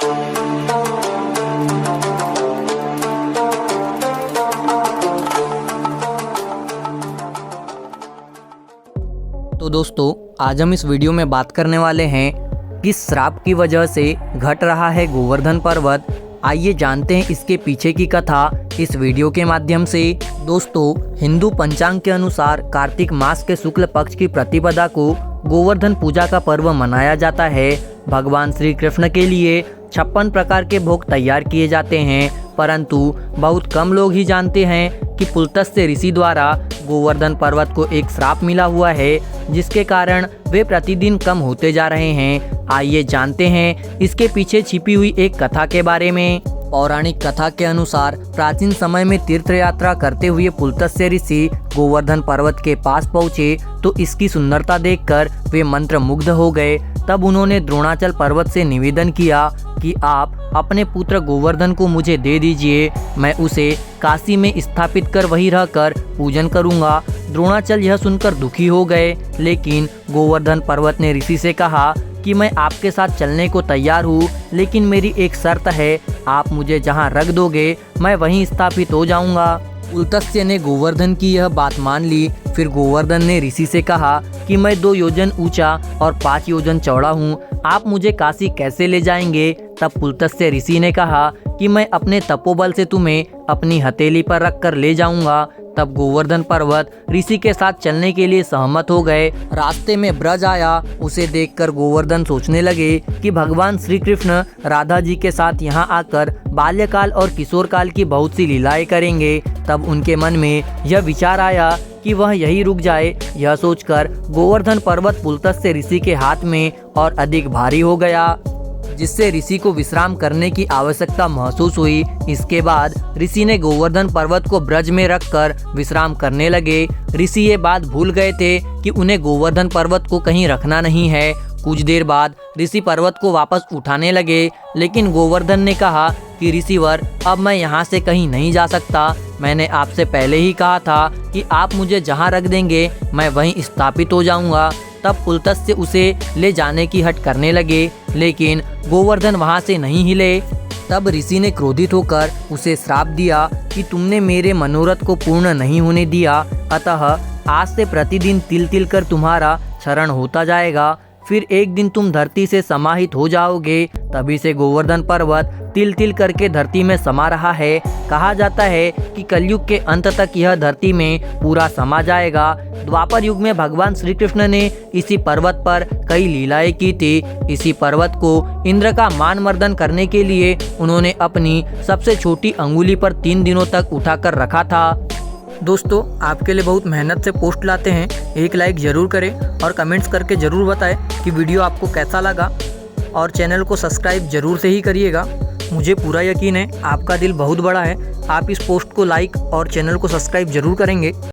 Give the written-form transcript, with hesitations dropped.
तो दोस्तों, आज हम इस वीडियो में बात करने वाले हैं किस श्राप की वजह से घट रहा है गोवर्धन पर्वत। आइए जानते हैं इसके पीछे की कथा इस वीडियो के माध्यम से। दोस्तों, हिंदू पंचांग के अनुसार कार्तिक मास के शुक्ल पक्ष की प्रतिपदा को गोवर्धन पूजा का पर्व मनाया जाता है। भगवान श्री कृष्ण के लिए 56 प्रकार के भोग तैयार किए जाते हैं, परंतु बहुत कम लोग ही जानते हैं कि पुलत्स्य ऋषि द्वारा गोवर्धन पर्वत को एक श्राप मिला हुआ है, जिसके कारण वे प्रतिदिन कम होते जा रहे हैं। आइए जानते हैं इसके पीछे छिपी हुई एक कथा के बारे में। पौराणिक कथा के अनुसार प्राचीन समय में तीर्थ यात्रा करते हुए पुलत्स्य ऋषि गोवर्धन पर्वत के पास पहुँचे तो इसकी सुंदरता देखकर वे मंत्र मुग्ध हो गए। तब उन्होंने द्रोणाचल पर्वत से निवेदन किया कि आप अपने पुत्र गोवर्धन को मुझे दे दीजिए, मैं उसे काशी में स्थापित कर वहीं रहकर पूजन करूंगा। द्रोणाचल यह सुनकर दुखी हो गए, लेकिन गोवर्धन पर्वत ने ऋषि से कहा कि मैं आपके साथ चलने को तैयार हूँ, लेकिन मेरी एक शर्त है, आप मुझे जहाँ रख दोगे मैं वहीं स्थापित हो जाऊंगा। पुलत्स्य ने गोवर्धन की यह बात मान ली। फिर गोवर्धन ने ऋषि से कहा कि मैं 2 योजन ऊंचा और 5 योजन चौड़ा हूँ, आप मुझे काशी कैसे ले जाएंगे। तब पुलत्स्य ऋषि ने कहा कि मैं अपने तपोबल से तुम्हें अपनी हथेली पर रखकर ले जाऊंगा। तब गोवर्धन पर्वत ऋषि के साथ चलने के लिए सहमत हो गए। रास्ते में ब्रज आया, उसे देखकर गोवर्धन सोचने लगे कि भगवान श्री कृष्ण राधा जी के साथ यहाँ आकर बाल्यकाल और किशोर काल की बहुत सी लीलाएं करेंगे। तब उनके मन में यह विचार आया कि वह यहीं रुक जाए। यह सोचकर गोवर्धन पर्वत पुलत्स्य ऋषि के हाथ में और अधिक भारी हो गया, जिससे ऋषि को विश्राम करने की आवश्यकता महसूस हुई। इसके बाद ऋषि ने गोवर्धन पर्वत को ब्रज में रखकर विश्राम करने लगे। ऋषि ये बात भूल गए थे कि उन्हें गोवर्धन पर्वत को कहीं रखना नहीं है। कुछ देर बाद ऋषि पर्वत को वापस उठाने लगे, लेकिन गोवर्धन ने कहा कि ऋषिवर, अब मैं यहाँ से कहीं नहीं जा सकता। मैंने आपसे पहले ही कहा था कि आप मुझे जहाँ रख देंगे मैं वहीं स्थापित हो जाऊँगा। तब पुलत्स्य उसे ले जाने की हट करने लगे, लेकिन गोवर्धन वहां से नहीं हिले। तब ऋषि ने क्रोधित होकर उसे श्राप दिया कि तुमने मेरे मनोरथ को पूर्ण नहीं होने दिया, अतः आज से प्रतिदिन तिल तिल कर तुम्हारा क्षरण होता जाएगा। फिर एक दिन तुम धरती से समाहित हो जाओगे। तभी से गोवर्धन पर्वत तिल तिल करके धरती में समा रहा है। कहा जाता है कि कलयुग के अंत तक यह धरती में पूरा समा जाएगा। द्वापर युग में भगवान श्री कृष्ण ने इसी पर्वत पर कई लीलाएं की थी। इसी पर्वत को इंद्र का मान मर्दन करने के लिए उन्होंने अपनी सबसे छोटी अंगुली पर 3 दिनों तक उठाकर रखा था। दोस्तों, आपके लिए बहुत मेहनत से पोस्ट लाते हैं, एक लाइक ज़रूर करें और कमेंट्स करके ज़रूर बताएं कि वीडियो आपको कैसा लगा, और चैनल को सब्सक्राइब ज़रूर से ही करिएगा। मुझे पूरा यकीन है आपका दिल बहुत बड़ा है, आप इस पोस्ट को लाइक और चैनल को सब्सक्राइब ज़रूर करेंगे।